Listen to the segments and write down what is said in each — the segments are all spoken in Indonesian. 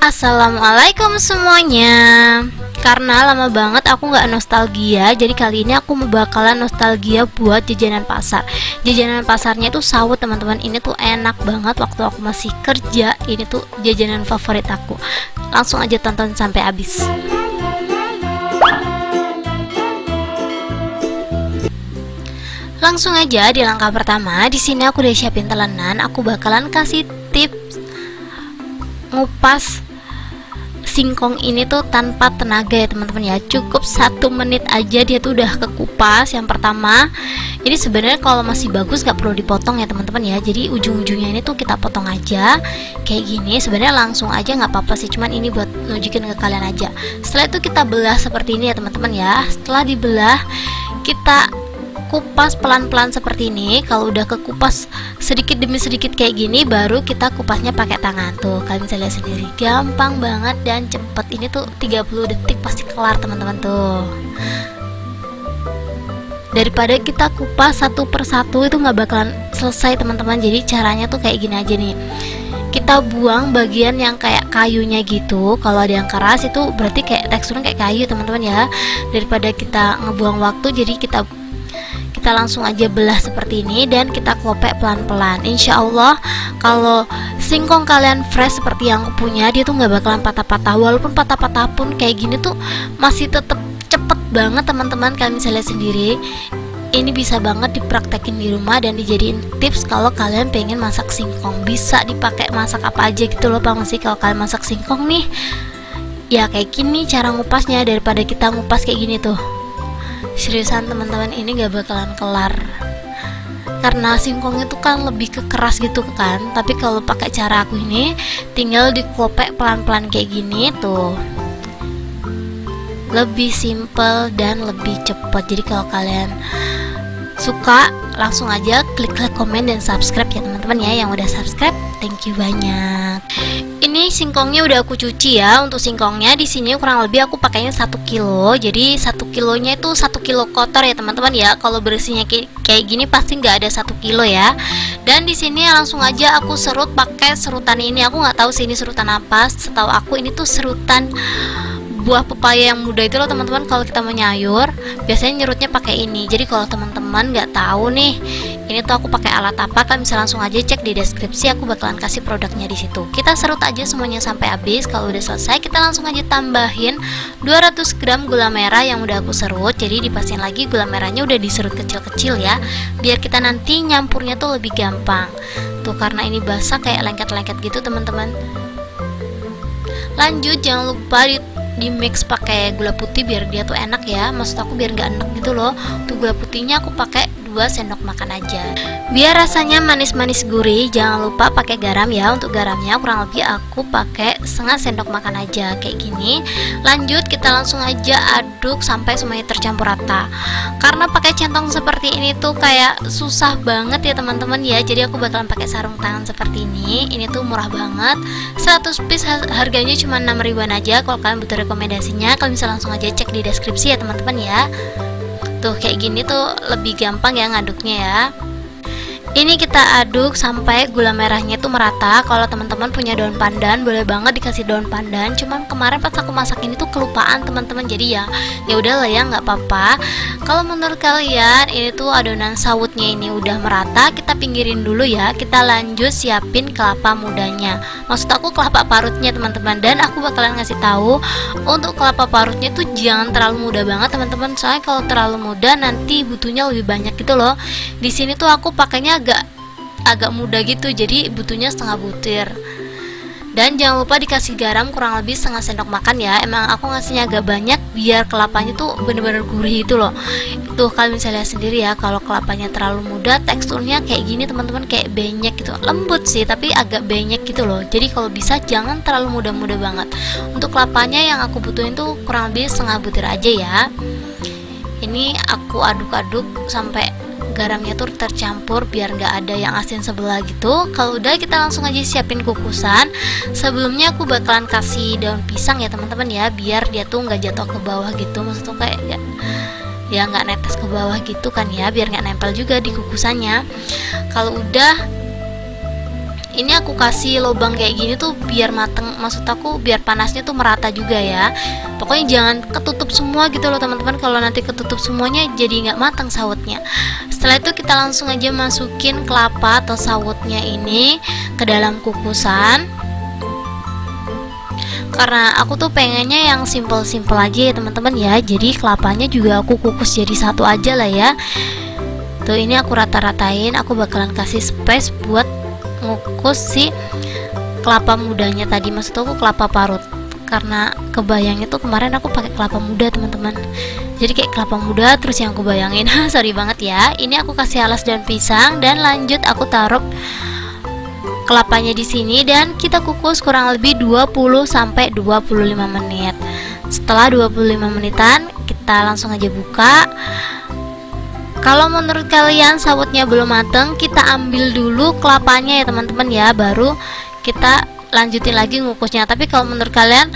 Assalamualaikum semuanya. Karena lama banget aku nggak nostalgia, jadi kali ini aku bakalan nostalgia buat jajanan pasar. Jajanan pasarnya tuh sawut teman-teman. Ini tuh enak banget waktu aku masih kerja. Ini tuh jajanan favorit aku. Langsung aja tonton sampai habis. Langsung aja di langkah pertama. Di sini aku udah siapin telenan. Aku bakalan kasih tips ngupas singkong ini tuh tanpa tenaga ya teman-teman ya. Cukup 1 menit aja dia tuh udah kekupas. Yang pertama, ini sebenarnya kalau masih bagus nggak perlu dipotong ya teman-teman ya. Jadi ujung-ujungnya ini tuh kita potong aja kayak gini. Sebenarnya langsung aja nggak apa-apa sih, cuman ini buat nunjukin ke kalian aja. Setelah itu kita belah seperti ini ya teman-teman ya. Setelah dibelah, kita kupas pelan-pelan seperti ini. Kalau udah kekupas sedikit demi sedikit kayak gini, baru kita kupasnya pakai tangan. Tuh kalian bisa lihat sendiri, gampang banget dan cepet. Ini tuh 30 detik pasti kelar teman-teman tuh. Daripada kita kupas satu persatu itu nggak bakalan selesai teman-teman. Jadi caranya tuh kayak gini aja nih. Kita buang bagian yang kayak kayunya gitu. Kalau ada yang keras itu berarti kayak teksturnya kayak kayu teman-teman ya. Daripada kita ngebuang waktu, jadi kita langsung aja belah seperti ini dan kita kopek pelan-pelan. Insya Allah kalau singkong kalian fresh seperti yang aku punya, dia tuh nggak bakalan patah-patah. Walaupun patah-patah pun kayak gini tuh masih tetap cepet banget teman-teman. Kalian bisa lihat sendiri. Ini bisa banget dipraktekin di rumah dan dijadiin tips kalau kalian pengen masak singkong. Bisa dipakai masak apa aja gitu loh, paham sih? Kalau kalian masak singkong nih, ya kayak gini cara ngupasnya, daripada kita ngupas kayak gini tuh. Seriusan teman-teman, ini gak bakalan kelar karena singkong itu kan lebih ke keras gitu kan. Tapi kalau pakai cara aku ini, tinggal dikopek pelan-pelan kayak gini tuh, lebih simple dan lebih cepat. Jadi kalau kalian suka, langsung aja klik like, komen, dan subscribe ya teman-teman ya. Yang udah subscribe, thank you banyak. Ini singkongnya udah aku cuci ya. Untuk singkongnya di sini kurang lebih aku pakainya 1 kilo. Jadi 1 kilonya itu 1 kilo kotor ya teman-teman ya. Kalau bersihnya kayak gini pasti nggak ada 1 kilo ya. Dan di sini langsung aja aku serut pakai serutan ini. Aku nggak tahu sih ini serutan apa. Setahu aku ini tuh serutan buah pepaya yang muda itu loh teman-teman. Kalau kita menyayur biasanya nyerutnya pakai ini. Jadi kalau teman-teman nggak tahu nih ini tuh aku pakai alat apa, kan bisa langsung aja cek di deskripsi. Aku bakalan kasih produknya di situ. Kita serut aja semuanya sampai habis. Kalau udah selesai, kita langsung aja tambahin 200 gram gula merah yang udah aku serut. Jadi dipastiin lagi gula merahnya udah diserut kecil-kecil ya, biar kita nanti nyampurnya tuh lebih gampang. Tuh karena ini basah kayak lengket-lengket gitu teman-teman. Lanjut, jangan lupa di mix pakai gula putih biar dia tuh enak ya. Maksud aku biar nggak enak gitu loh. Tuh gula putihnya aku pakai 2 sendok makan aja biar rasanya manis-manis gurih. Jangan lupa pakai garam ya. Untuk garamnya kurang lebih aku pakai 1/2 sendok makan aja kayak gini. Lanjut, kita langsung aja aduk sampai semuanya tercampur rata. Karena pakai centong seperti ini tuh kayak susah banget ya teman-teman ya. Jadi aku bakalan pakai sarung tangan seperti ini. Ini tuh murah banget, 100 piece harganya cuma 6 ribuan aja. Kalau kalian butuh rekomendasinya, kalian bisa langsung aja cek di deskripsi ya teman-teman ya. Tuh kayak gini tuh lebih gampang ya ngaduknya ya. Ini kita aduk sampai gula merahnya tuh merata. Kalau teman-teman punya daun pandan, boleh banget dikasih daun pandan. Cuman kemarin pas aku masak ini tuh kelupaan teman-teman. Jadi ya udahlah ya, nggak apa-apa. Kalau menurut kalian ini tuh adonan sawutnya ini udah merata, kita pinggirin dulu ya. Kita lanjut siapin kelapa mudanya. Maksud aku kelapa parutnya teman-teman. Dan aku bakalan ngasih tahu untuk kelapa parutnya tuh jangan terlalu muda banget teman-teman. Soalnya kalau terlalu muda nanti butuhnya lebih banyak gitu loh. Di sini tuh aku pakainya agak muda gitu, jadi butuhnya setengah butir. Dan jangan lupa dikasih garam kurang lebih 1/2 sendok makan ya. Emang aku ngasihnya agak banyak biar kelapanya tuh bener-bener gurih itu loh. Tuh kalian bisa lihat sendiri ya, kalau kelapanya terlalu muda teksturnya kayak gini teman-teman, kayak benyek gitu. Lembut sih tapi agak benyek gitu loh. Jadi kalau bisa jangan terlalu muda-muda banget. Untuk kelapanya yang aku butuhin tuh kurang lebih 1/2 butir aja ya. Ini aku aduk-aduk sampai garamnya tuh tercampur biar nggak ada yang asin sebelah gitu. Kalau udah, kita langsung aja siapin kukusan. Sebelumnya aku bakalan kasih daun pisang ya teman-teman ya, biar dia tuh nggak jatuh ke bawah gitu. Maksudnya kayak nggak netes ke bawah gitu kan ya, biar nggak nempel juga di kukusannya. Kalau udah, Ini aku kasih lubang kayak gini tuh biar mateng, maksud aku biar panasnya tuh merata juga ya. Pokoknya jangan ketutup semua gitu loh teman-teman, kalau nanti ketutup semuanya jadi nggak matang sawutnya. Setelah itu kita langsung aja masukin kelapa atau sawutnya ini ke dalam kukusan, karena aku tuh pengennya yang simple-simple aja ya teman-teman ya. Jadi kelapanya juga aku kukus jadi satu aja lah ya. Tuh ini aku rata-ratain, aku bakalan kasih space buat ngukus si kelapa mudanya tadi, maksud aku kelapa parut, karena kebayangnya tuh kemarin aku pakai kelapa muda teman-teman, jadi kayak kelapa muda terus yang aku bayangin. Sorry banget ya. Ini aku kasih alas daun pisang dan lanjut aku taruh kelapanya di sini dan kita kukus kurang lebih 20 sampai 25 menit. Setelah 25 menitan kita langsung aja buka. Kalau menurut kalian sawutnya belum mateng, kita ambil dulu kelapanya ya teman-teman ya, baru kita lanjutin lagi ngukusnya. Tapi kalau menurut kalian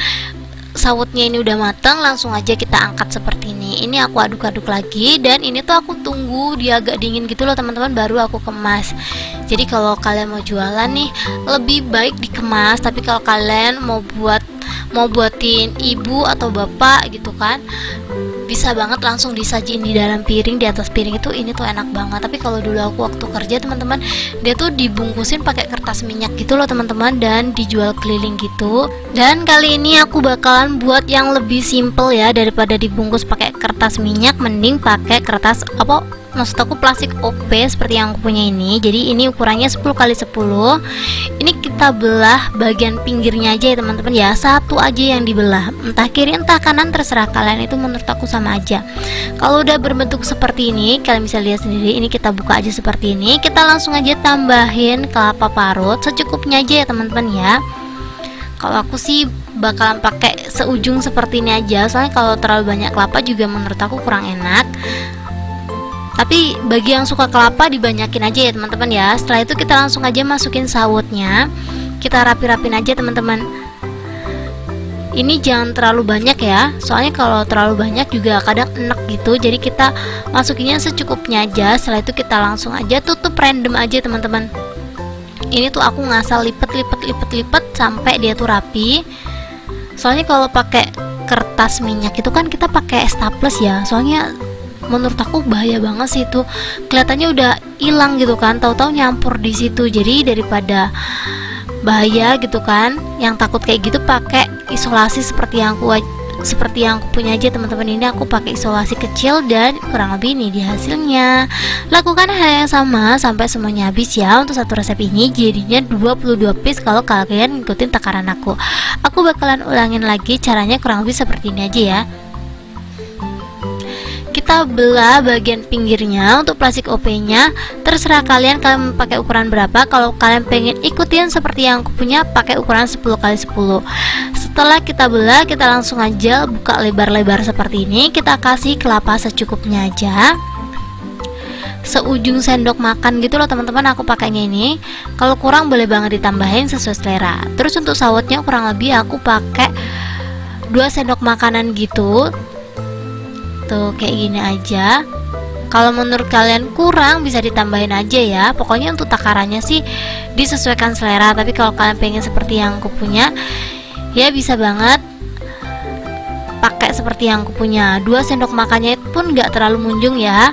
sawutnya ini udah mateng, langsung aja kita angkat seperti ini. Ini aku aduk-aduk lagi dan ini tuh aku tunggu dia agak dingin gitu loh teman-teman, baru aku kemas. Jadi kalau kalian mau jualan nih, lebih baik dikemas. Tapi kalau kalian mau buatin ibu atau bapak gitu kan, bisa banget langsung disajiin di dalam piring, di atas piring itu, ini tuh enak banget. Tapi kalau dulu aku waktu kerja teman-teman, dia tuh dibungkusin pakai kertas minyak gitu loh teman-teman, dan dijual keliling gitu. Dan kali ini aku bakalan buat yang lebih simple ya, daripada dibungkus pakai kertas minyak, mending pakai kertas maksud aku plastik OP seperti yang aku punya ini. Jadi ini ukurannya 10x10. Ini kita belah bagian pinggirnya aja ya teman-teman ya, satu aja yang dibelah, entah kiri entah kanan terserah kalian, itu menurut aku sama aja. Kalau udah berbentuk seperti ini, kalian bisa lihat sendiri. Ini kita buka aja seperti ini, kita langsung aja tambahin kelapa parut secukupnya aja ya teman-teman ya. Kalau aku sih bakalan pakai seujung seperti ini aja, soalnya kalau terlalu banyak kelapa juga menurut aku kurang enak. Tapi bagi yang suka kelapa dibanyakin aja ya teman-teman ya. Setelah itu kita langsung aja masukin sawutnya, kita rapi-rapin aja teman-teman. Ini jangan terlalu banyak ya, soalnya kalau terlalu banyak juga kadang enak gitu. Jadi kita masukinnya secukupnya aja. Setelah itu kita langsung aja tutup random aja teman-teman. Ini tuh aku ngasal lipet sampai dia tuh rapi. Soalnya kalau pakai kertas minyak itu kan kita pakai staples ya, soalnya menurut aku bahaya banget sih itu, kelihatannya udah hilang gitu kan, tahu-tahu nyampur di situ. Jadi daripada bahaya gitu kan, yang takut kayak gitu pakai isolasi seperti yang aku punya aja teman-teman. Ini aku pakai isolasi kecil dan kurang lebih ini dia hasilnya. Lakukan hal yang sama sampai semuanya habis ya. Untuk satu resep ini jadinya 22 piece kalau kalian ngikutin takaran aku. Aku bakalan ulangin lagi caranya, kurang lebih seperti ini aja ya. Kita belah bagian pinggirnya. Untuk plastik OP nya terserah kalian pakai ukuran berapa. Kalau kalian pengen ikutin seperti yang aku punya, pakai ukuran 10x10. Setelah kita belah, kita langsung aja buka lebar-lebar seperti ini. Kita kasih kelapa secukupnya aja, seujung sendok makan gitu loh teman-teman aku pakainya ini. Kalau kurang boleh banget ditambahin sesuai selera. Terus untuk sawutnya kurang lebih aku pakai 2 sendok makanan gitu. Tuh kayak gini aja. Kalau menurut kalian kurang bisa ditambahin aja ya. Pokoknya untuk takarannya sih disesuaikan selera. Tapi kalau kalian pengen seperti yang aku punya, ya bisa banget pakai seperti yang aku punya. 2 sendok makannya pun nggak terlalu munjung ya.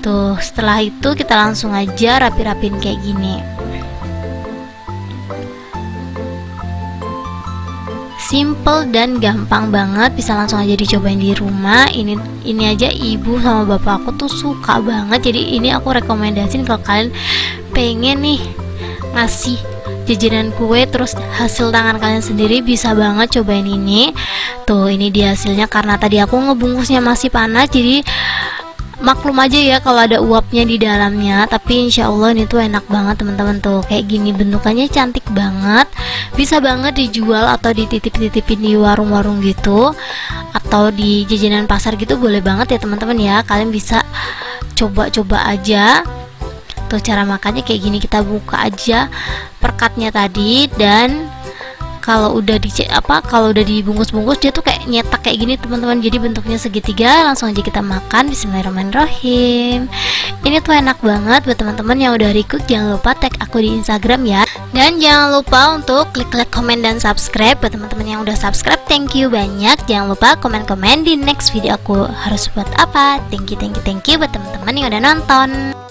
Tuh setelah itu kita langsung aja rapi-rapin kayak gini. Simple dan gampang banget, bisa langsung aja dicobain di rumah. Ini aja ibu sama bapak aku tuh suka banget. Jadi ini aku rekomendasiin kalau kalian pengen nih ngasih jajanan kue terus hasil tangan kalian sendiri, bisa banget cobain ini. Tuh ini dia hasilnya, karena tadi aku ngebungkusnya masih panas, jadi maklum aja ya kalau ada uapnya di dalamnya. Tapi insya Allah ini tuh enak banget teman-teman. Tuh kayak gini bentukannya cantik banget, bisa banget dijual atau dititip-titipin di warung-warung gitu, atau di jajanan pasar gitu, boleh banget ya teman-teman ya. Kalian bisa coba-coba aja. Tuh cara makannya kayak gini, kita buka aja perkatnya tadi, dan kalau udah kalau udah dibungkus-bungkus dia tuh kayak nyetak kayak gini teman-teman, jadi bentuknya segitiga. Langsung aja kita makan. Bismillahirrahmanirrahim. Ini tuh enak banget. Buat teman-teman yang udah request, jangan lupa tag aku di Instagram ya, dan jangan lupa untuk klik like, komen, dan subscribe. Buat teman-teman yang udah subscribe, thank you banyak. Jangan lupa komen-komen di next video aku harus buat apa. Thank you buat teman-teman yang udah nonton.